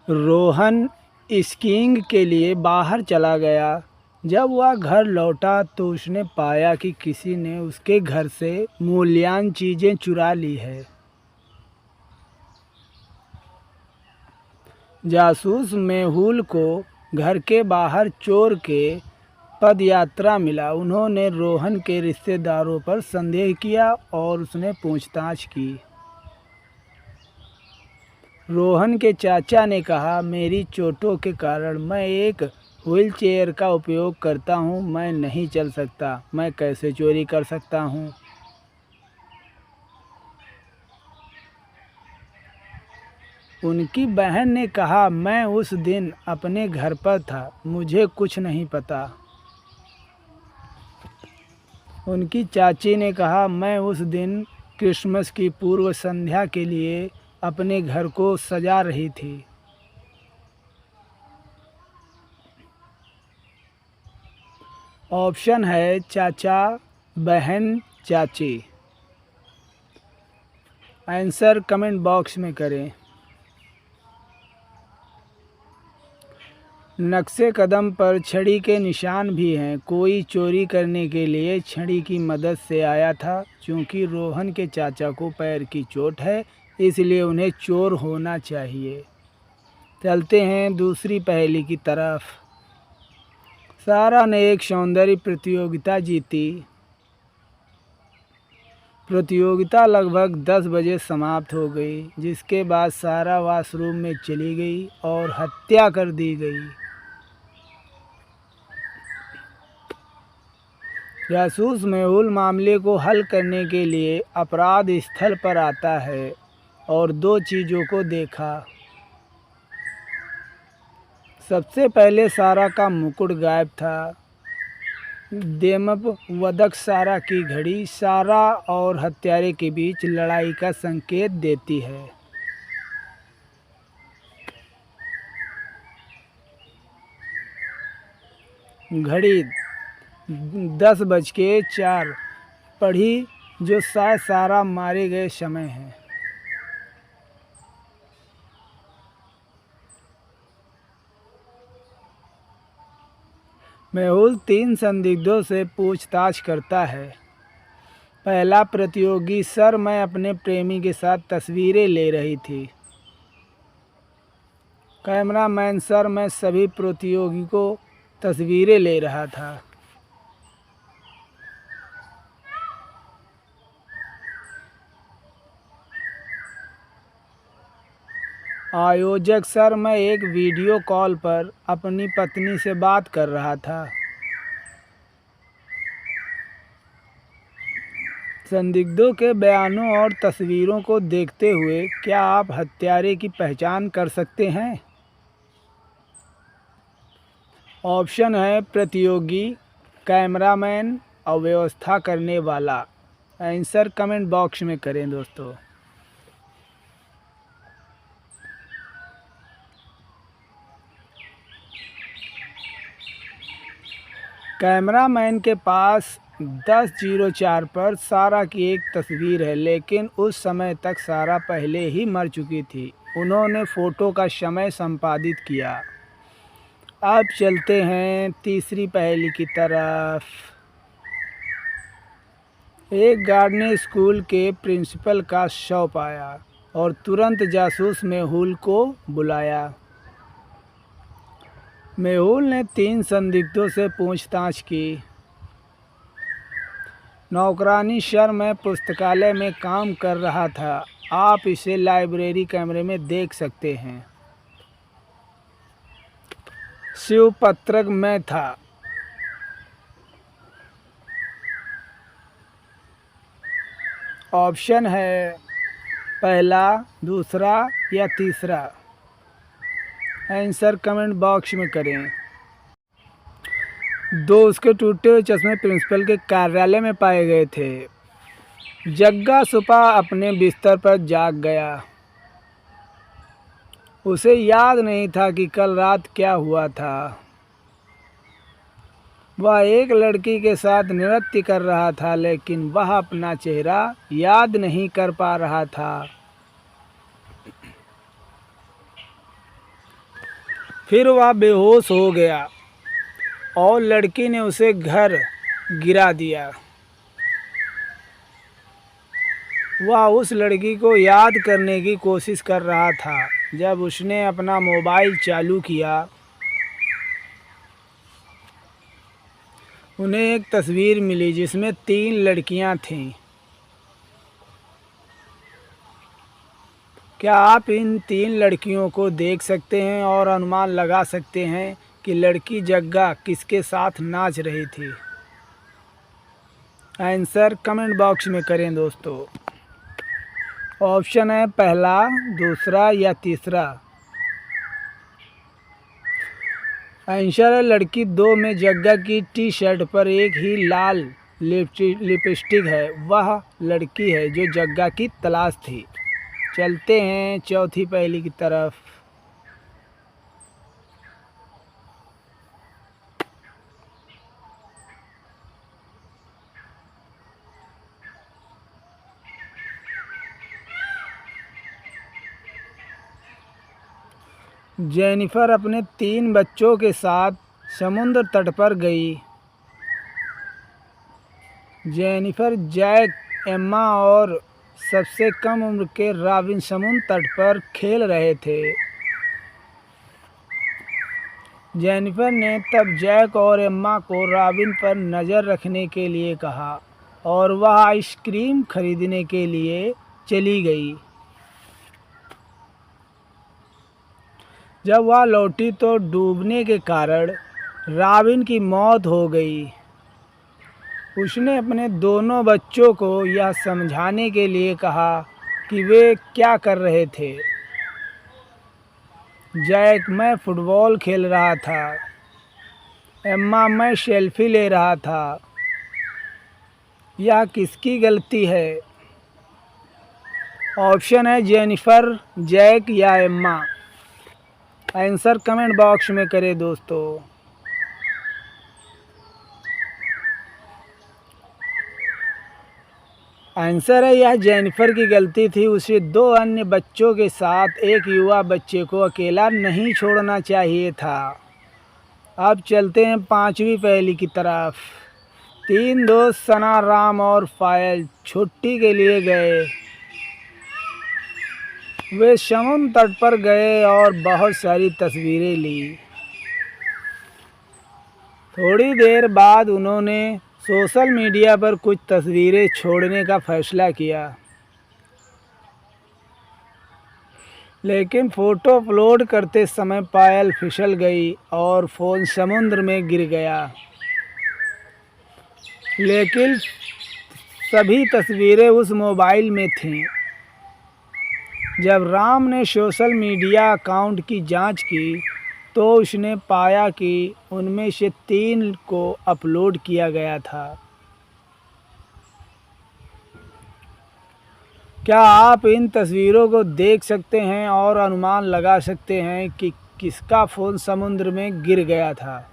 Rohan skiing के लिए बाहर चला गया। जब वह घर लौटा तो उसने पाया कि किसी ने उसके घर से मूल्यवान चीज़ें चुरा ली है। जासूस मेहुल को घर के बाहर चोर के पदयात्रा मिला। उन्होंने रोहन के रिश्तेदारों पर संदेह किया और उसने पूछताछ की। रोहन के चाचा ने कहा, मेरी चोटों के कारण मैं एक व्हीलचेयर का उपयोग करता हूँ। मैं नहीं चल सकता। मैं कैसे चोरी कर सकता हूँ? उनकी बहन ने कहा, मैं उस दिन अपने घर पर था, मुझे कुछ नहीं पता। उनकी चाची ने कहा, मैं उस दिन क्रिसमस की पूर्व संध्या के लिए अपने घर को सजा रही थी। ऑप्शन है चाचा, बहन, चाची। आंसर कमेंट बॉक्स में करें। नक्शे कदम पर छड़ी के निशान भी हैं। कोई चोरी करने के लिए छड़ी की मदद से आया था। चूंकि रोहन के चाचा को पैर की चोट है, इसलिए उन्हें चोर होना चाहिए। चलते हैं दूसरी पहेली की तरफ। सारा ने एक सौंदर्य प्रतियोगिता जीती। प्रतियोगिता लगभग 10 बजे समाप्त हो गई, जिसके बाद सारा वॉशरूम में चली गई और हत्या कर दी गई। जासूस मेहुल मामले को हल करने के लिए अपराध स्थल पर आता है और दो चीज़ों को देखा। सबसे पहले सारा का मुकुट गायब था। देमवधक सारा की घड़ी सारा और हत्यारे के बीच लड़ाई का संकेत देती है। घड़ी 10:04 पढ़ी, जो शायद सारा मारे गए समय है। मेहुल 3 संदिग्धों से पूछताछ करता है। पहला प्रतियोगी, सर मैं अपने प्रेमी के साथ तस्वीरें ले रही थी। कैमरामैन, सर मैं सभी प्रतियोगी को तस्वीरें ले रहा था। आयोजक, सर मैं एक वीडियो कॉल पर अपनी पत्नी से बात कर रहा था। संदिग्धों के बयानों और तस्वीरों को देखते हुए क्या आप हत्यारे की पहचान कर सकते हैं? ऑप्शन है प्रतियोगी, कैमरामैन और व्यवस्था करने वाला। आंसर कमेंट बॉक्स में करें दोस्तों। कैमरामैन के पास 10:04 पर सारा की एक तस्वीर है, लेकिन उस समय तक सारा पहले ही मर चुकी थी। उन्होंने फ़ोटो का समय संपादित किया। अब चलते हैं तीसरी पहेली की तरफ। एक गार्ड ने स्कूल के प्रिंसिपल का शव पाया और तुरंत जासूस मेहुल को बुलाया। मेहुल ने 3 संदिग्धों से पूछताछ की। नौकरानी, सर मैं पुस्तकालय में काम कर रहा था। आप इसे लाइब्रेरी कैमरे में देख सकते हैं। शिवपत्रक में था। ऑप्शन है पहला, दूसरा या तीसरा। आंसर कमेंट बॉक्स में करें। दो उसके टूटे हुए चश्मे प्रिंसिपल के कार्यालय में पाए गए थे। जग्गा सुपा अपने बिस्तर पर जाग गया। उसे याद नहीं था कि कल रात क्या हुआ था। वह एक लड़की के साथ नृत्य कर रहा था, लेकिन वह अपना चेहरा याद नहीं कर पा रहा था। फिर वह बेहोश हो गया और लड़की ने उसे घर गिरा दिया। वह उस लड़की को याद करने की कोशिश कर रहा था। जब उसने अपना मोबाइल चालू किया, उन्हें एक तस्वीर मिली जिसमें 3 लड़कियां थीं। क्या आप इन 3 लड़कियों को देख सकते हैं और अनुमान लगा सकते हैं कि लड़की जग्गा किसके साथ नाच रही थी? आंसर कमेंट बॉक्स में करें दोस्तों। ऑप्शन है पहला, दूसरा या तीसरा। आंसर है लड़की 2 में जग्गा की टी शर्ट पर एक ही लाल लिपस्टिक है। वह लड़की है जो जग्गा की तलाश थी। चलते हैं चौथी पहेली की तरफ। जेनिफर अपने 3 बच्चों के साथ समुद्र तट पर गई। जेनिफर, जैक, एम्मा और सबसे कम उम्र के रॉबिन समुद्र तट पर खेल रहे थे। जेनिफर ने तब जैक और एम्मा को रॉबिन पर नज़र रखने के लिए कहा और वह आइसक्रीम खरीदने के लिए चली गई। जब वह लौटी तो डूबने के कारण रॉबिन की मौत हो गई। उसने अपने दोनों बच्चों को यह समझाने के लिए कहा कि वे क्या कर रहे थे। जैक, मैं फुटबॉल खेल रहा था। एम्मा, मैं सेल्फी ले रहा था। यह किसकी गलती है? ऑप्शन है जेनिफर, जैक या एम्मा। आंसर कमेंट बॉक्स में करें दोस्तों। आंसर है यह जेनिफर की गलती थी। उसे 2 अन्य बच्चों के साथ एक युवा बच्चे को अकेला नहीं छोड़ना चाहिए था। अब चलते हैं 5वीं पहेली की तरफ। 3 दोस्त सना, राम और पायल छुट्टी के लिए गए। वे समुद्र तट पर गए और बहुत सारी तस्वीरें ली। थोड़ी देर बाद उन्होंने सोशल मीडिया पर कुछ तस्वीरें छोड़ने का फैसला किया, लेकिन फ़ोटो अपलोड करते समय पायल फिसल गई और फ़ोन समुद्र में गिर गया। लेकिन सभी तस्वीरें उस मोबाइल में थीं। जब राम ने सोशल मीडिया अकाउंट की जांच की तो उसने पाया कि उनमें से 3 को अपलोड किया गया था। क्या आप इन तस्वीरों को देख सकते हैं और अनुमान लगा सकते हैं कि किसका फ़ोन समुद्र में गिर गया था?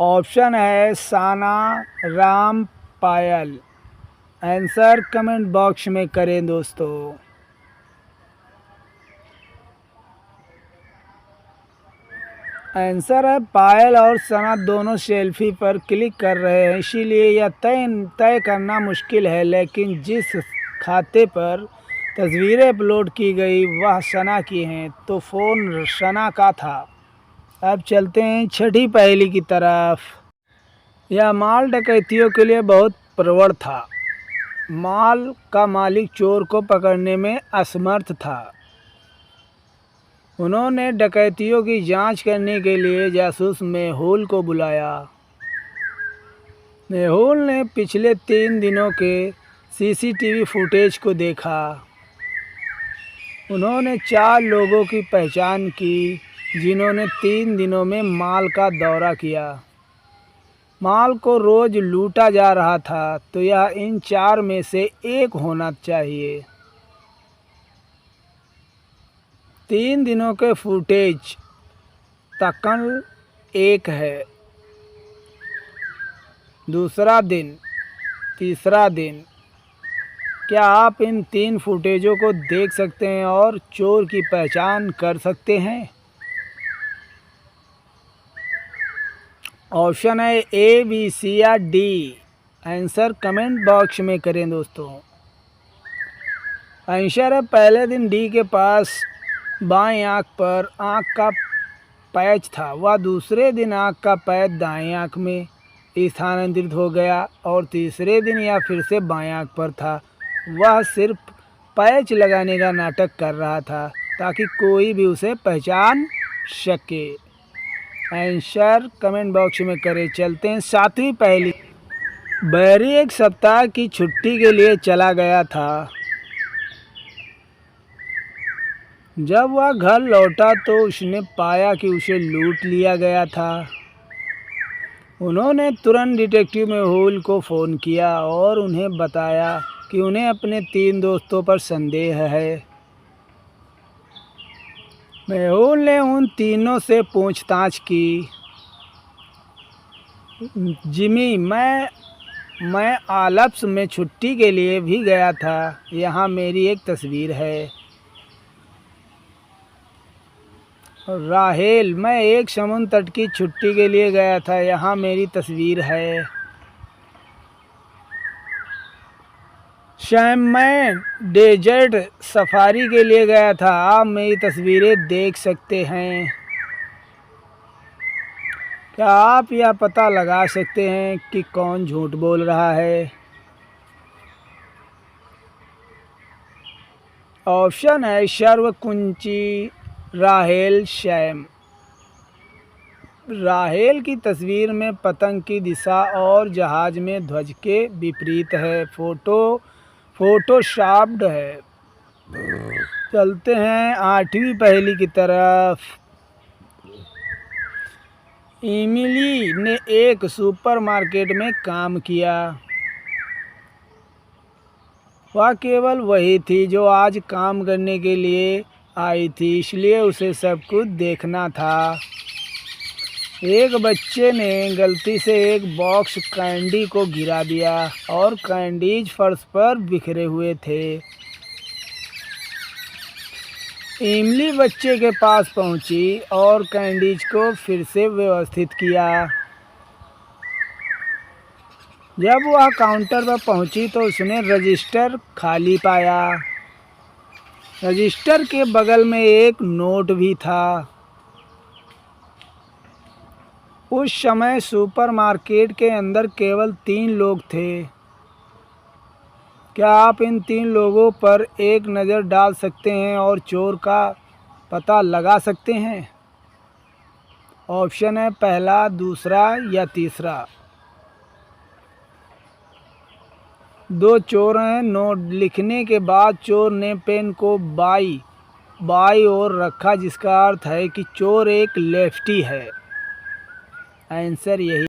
ऑप्शन है साना, राम, पायल। आंसर कमेंट बॉक्स में करें दोस्तों। आंसर है पायल और सना दोनों सेल्फी पर क्लिक कर रहे हैं, इसीलिए यह तय करना मुश्किल है। लेकिन जिस खाते पर तस्वीरें अपलोड की गई वह सना की हैं, तो फ़ोन सना का था। अब चलते हैं 6ठी पहेली की तरफ। यह माल डकैतियों के लिए बहुत प्रवण था। माल का मालिक चोर को पकड़ने में असमर्थ था। उन्होंने डकैतियों की जांच करने के लिए जासूस मेहुल को बुलाया। मेहुल ने पिछले 3 दिनों के सीसीटीवी फुटेज को देखा। उन्होंने 4 लोगों की पहचान की जिन्होंने 3 दिनों में माल का दौरा किया। माल को रोज़ लूटा जा रहा था, तो यह इन 4 में से एक होना चाहिए। 3 दिनों के फुटेज तकन एक है। दूसरा दिन, तीसरा दिन, क्या आप इन 3 फुटेजों को देख सकते हैं और चोर की पहचान कर सकते हैं? ऑप्शन है ए, बी, सी या डी। आंसर कमेंट बॉक्स में करें दोस्तों। आंसर है पहले दिन डी के पास बाएं आंख पर आंख का पैच था। वह दूसरे दिन आंख का पैच दाएं आंख में स्थानांतरित हो गया और तीसरे दिन यह फिर से बाएं आंख पर था। वह सिर्फ पैच लगाने का नाटक कर रहा था ताकि कोई भी उसे पहचान सके। आंसर कमेंट बॉक्स में करें। चलते हैं 7वीं पहेली। बैरी एक सप्ताह की छुट्टी के लिए चला गया था। जब वह घर लौटा तो उसने पाया कि उसे लूट लिया गया था। उन्होंने तुरंत डिटेक्टिव मेहुल को फ़ोन किया और उन्हें बताया कि उन्हें अपने 3 दोस्तों पर संदेह है। मेहुल ने उन तीनों से पूछताछ की। जिमी, मैं आलप्स में छुट्टी के लिए भी गया था। यहाँ मेरी एक तस्वीर है। राहेल, मैं एक समुद्र तट की छुट्टी के लिए गया था। यहाँ मेरी तस्वीर है। शैम, मैं डेजर्ट सफारी के लिए गया था। आप मेरी तस्वीरें देख सकते हैं। क्या आप यह पता लगा सकते हैं कि कौन झूठ बोल रहा है? ऑप्शन है सर्वकुंची, राहेल, शैम। राहेल की तस्वीर में पतंग की दिशा और जहाज में ध्वज के विपरीत है। फोटोशॉप्ड है। चलते हैं 8वीं पहेली की तरफ। इमिली ने एक सुपरमार्केट में काम किया। वह केवल वही थी जो आज काम करने के लिए आई थी, इसलिए उसे सब कुछ देखना था। एक बच्चे ने गलती से एक बॉक्स कैंडी को गिरा दिया और कैंडीज फर्श पर बिखरे हुए थे। इमली बच्चे के पास पहुंची और कैंडीज को फिर से व्यवस्थित किया। जब वह काउंटर पर पहुंची तो उसने रजिस्टर खाली पाया। रजिस्टर के बगल में एक नोट भी था। उस समय सुपरमार्केट के अंदर केवल 3 लोग थे। क्या आप इन 3 लोगों पर एक नज़र डाल सकते हैं और चोर का पता लगा सकते हैं? ऑप्शन है पहला, दूसरा या तीसरा। 2 चोर हैं। नोट लिखने के बाद चोर ने पेन को बाई ओर रखा, जिसका अर्थ है कि चोर एक लेफ्टी है। आंसर यही